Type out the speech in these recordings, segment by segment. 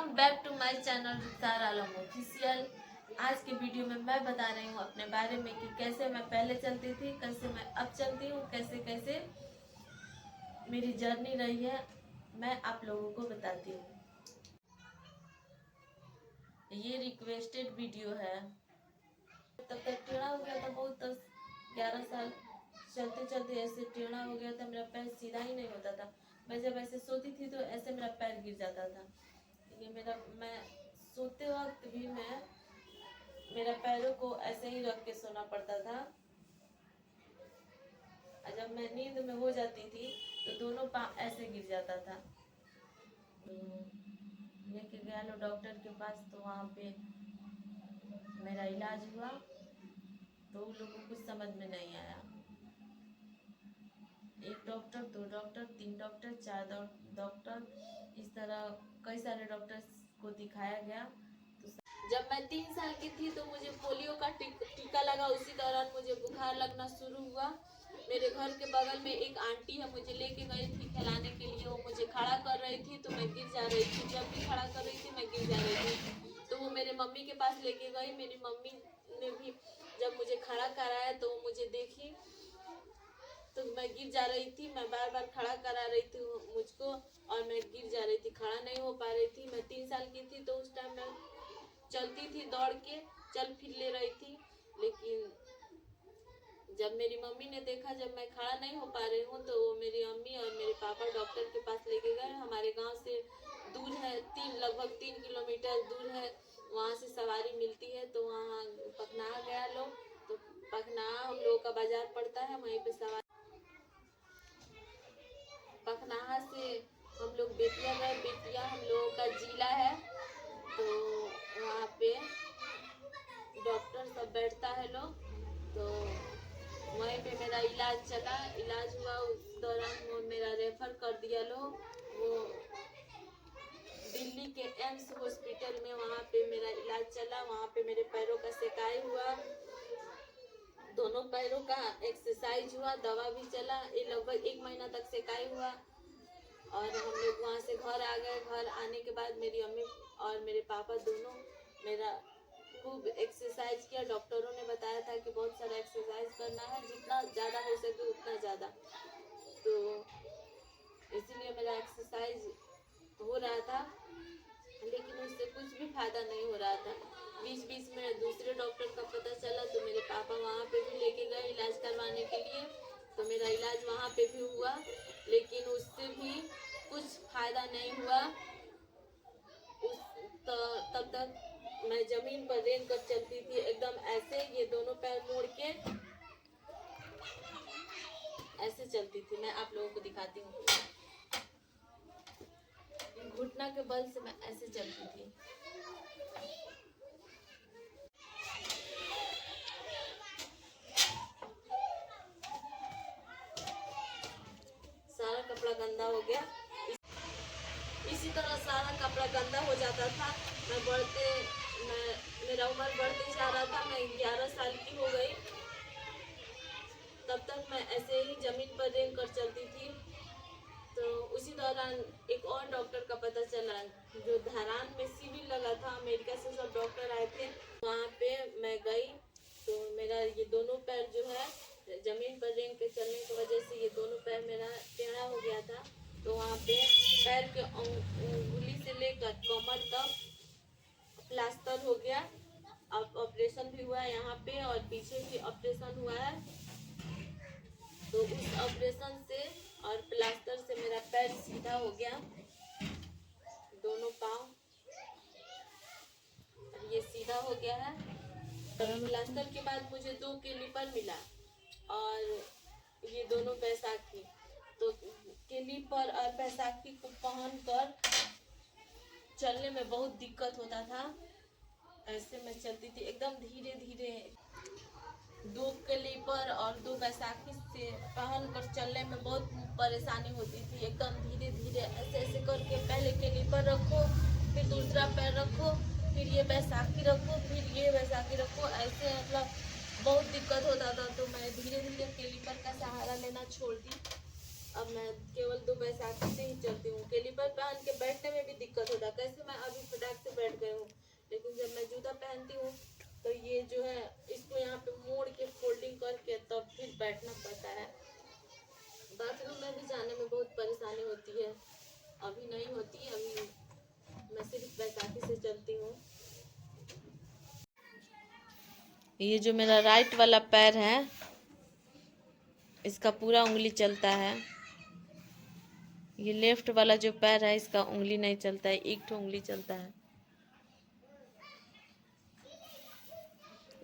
Welcome back to my channel Rukhsar Alam official. आज के video में मैं बता रही हूँ अपने बारे में कि कैसे मैं पहले चलती थी, कैसे मैं अब चलती हूँ, कैसे कैसे मेरी जर्नी रही है, मैं आप लोगों को बताती हूँ। ये रिक्वेस्टेड वीडियो है। तब तक टेढ़ा हो गया था, बहुत 10-11 साल चलते चलते ऐसे टेढ़ा हो गया था, मेरा पैर सीधा ही नहीं होता था। मैं जब ऐसे सोती थी तो ऐसे मेरा पैर गिर जाता था। मैं सोते वक्त भी मेरा पैरों को ऐसे ही रख के सोना पड़ता था। और जब मैं नींद में हो जाती थी तो दोनों पाँव ऐसे गिर जाता था। लेके गया लो डॉक्टर के पास, तो वहाँ पे मेरा इलाज हुआ तो उन लोगों को कुछ समझ में नहीं आया। एक डॉक्टर, 2 डॉक्टर, 3 डॉक्टर, 4 डॉक्टर, इस तरह कई सारे डॉक्टर्स को दिखाया गया। तो जब मैं 3 साल की थी तो मुझे पोलियो का टीका लगा। उसी दौरान मुझे बुखार लगना शुरू हुआ। मेरे घर के बगल में एक आंटी है, मुझे लेके गई थी खिलाने के लिए। वो मुझे खड़ा कर रही थी तो मैं गिर जा रही थी, जब भी खड़ा कर रही थी मैं गिर जा रही थी। तो वो मेरे मम्मी के पास लेके गई। मेरी मम्मी ने भी जब मुझे खड़ा कराया तो मुझे देखी तो मैं गिर जा रही थी। मैं बार बार खड़ा करा रही थी मुझको और मैं गिर जा रही थी, खड़ा नहीं हो पा रही थी। मैं 3 साल की थी तो उस टाइम मैं चलती थी, दौड़ के चल फिर ले रही थी। लेकिन जब मेरी मम्मी ने देखा जब मैं खड़ा नहीं हो पा रही हूँ तो वो मेरी अम्मी और मेरे पापा डॉक्टर के पास लेके गए। हमारे गांव से दूर है, लगभग 3 किलोमीटर दूर है, वहाँ से सवारी मिलती है। तो वहाँ पखनाहा गया लोग, तो पखनाहा हम लोगों का बाजार पड़ता है, वहीं पे सवारी। पखनाहा से हम लोग बेतिया गए। बेतिया हम लोगों का जिला है, तो वहाँ पे डॉक्टर सब बैठता है लोग, तो वहीं पे मेरा इलाज चला। इलाज हुआ, उस दौरान वो मेरा रेफर कर दिया लोग वो दिल्ली के एम्स हॉस्पिटल में। वहाँ पे मेरा इलाज चला, वहाँ पे मेरे पैरों का सेकाई हुआ, दोनों पैरों का एक्सरसाइज हुआ, दवा भी चला। ये लगभग 1 महीना तक सेकाई हुआ और हम लोग वहाँ से घर आ गए। घर आने के बाद मेरी अम्मी और मेरे पापा दोनों मेरा खूब एक्सरसाइज किया। डॉक्टरों ने बताया था कि बहुत सारा एक्सरसाइज करना है, जितना ज़्यादा हो सके उतना ज़्यादा। तो इसीलिए मेरा एक्सरसाइज हो रहा था, लेकिन उससे कुछ भी फायदा नहीं हो रहा था। बीच बीच में दूसरे डॉक्टर का पता चला तो मेरे पापा वहाँ पे भी लेके गए इलाज करवाने के लिए। तो मेरा इलाज वहाँ पे भी हुआ, लेकिन उससे भी कुछ फायदा नहीं हुआ। तब तक मैं जमीन पर रेंग कर चलती थी, एकदम ऐसे, ये दोनों पैर मोड़ के ऐसे चलती थी। मैं आप लोगों को दिखाती हूँ, घुटना के बल से मैं ऐसे चलती थी। सारा कपड़ा गंदा हो गया। इसी तरह सारा कपड़ा गंदा हो जाता था। मेरा उम्र बढ़ते जा रहा था, मैं 11 साल की हो गई। तब तक मैं ऐसे ही जमीन पर रेंग कर चलती थी। तो उसी दौरान एक और डॉक्टर का पता चला, जो धरान में शिविर लगा था, अमेरिका से सब डॉक्टर आए थे। वहाँ पे मैं गई तो मेरा ये दोनों पैर जो है, जमीन पर रेंग के चलने की वजह से ये दोनों पैर मेरा टेढ़ा हो गया था। तो वहाँ पे पैर के उंगली से लेकर कमर तक प्लास्टर हो गया। अब ऑपरेशन भी हुआ है यहाँ पे और पीछे भी ऑपरेशन हुआ है। तो उस ऑपरेशन से और प्लास्टर से मेरा पैर सीधा हो गया, दोनों पाँव ये सीधा हो गया है। प्लास्टर के बाद मुझे 2 कैलिपर मिला और ये दोनों बैसाखी। तो कैलिपर और बैसाखी को पहन कर चलने में बहुत दिक्कत होता था। ऐसे मैं चलती थी एकदम धीरे धीरे। 2 कैलिपर और 2 बैसाखी से पहन कर चलने में बहुत परेशानी होती थी। एकदम धीरे धीरे ऐसे ऐसे करके पहले कैलिपर रखो, फिर दूसरा पैर रखो, फिर ये बैसाखी रखो, फिर ये बैसाखी रखो, ऐसे मतलब बहुत दिक्कत होता था। तो मैं धीरे धीरे कैलिपर का सहारा लेना छोड़ दी। अब मैं केवल 2 बैसाखी से ही चलती हूँ। कैलिपर पहन के बैठने में भी दिक्कत होता है, कैसे मैं अभी पहनती हूँ तो ये जो है इसको यहाँ पे मोड़ के फोल्डिंग करके तब फिर बैठना पड़ता है। बाथरूम में भी जाने में बहुत परेशानी होती है, अभी नहीं होती, अभी मैं सिर्फ बैसाखी से चलती हूँ। ये जो मेरा राइट वाला पैर है इसका पूरा उंगली चलता है, ये लेफ्ट वाला जो पैर है इसका उंगली नहीं चलता है, एक तो उंगली चलता है।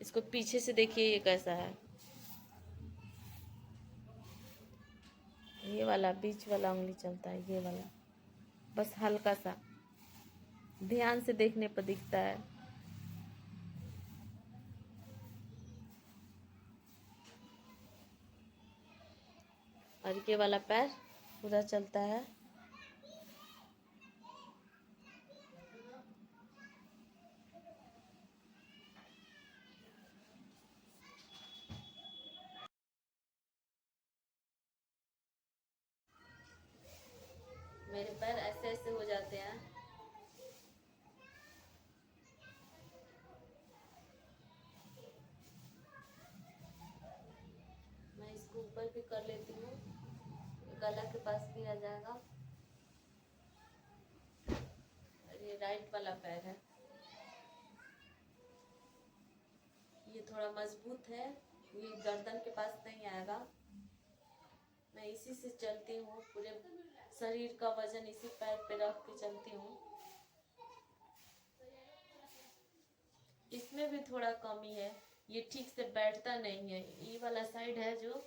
इसको पीछे से देखिए ये कैसा है, ये वाला बीच वाला उंगली चलता है, ये वाला बस हल्का सा, ध्यान से देखने पर दिखता है। और ये वाला पैर पूरा चलता है। मेरे पैर ऐसे ऐसे हो जाते हैं। मैं इसको ऊपर भी कर लेती हूँ, गला के पास भी आ जाएगा। और ये राइट वाला पैर है, ये थोड़ा मजबूत है, ये गर्दन के पास नहीं आएगा। मैं इसी से चलती हूँ, पूरे शरीर का वजन इसी पैर पे रख के चलती हूँ। इसमें भी थोड़ा कमी है, ये ठीक से बैठता नहीं है। ये वाला साइड है जो,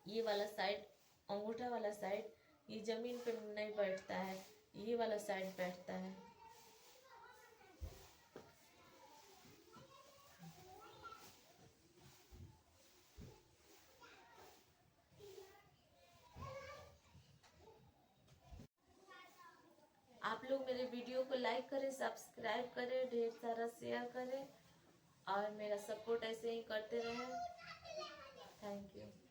ये वाला साइड अंगूठा वाला साइड ये जमीन पे नहीं बैठता है, ये वाला साइड बैठता है। आप लोग मेरे वीडियो को लाइक करें, सब्सक्राइब करें, ढेर सारा शेयर करें और मेरा सपोर्ट ऐसे ही करते रहें। Thank you.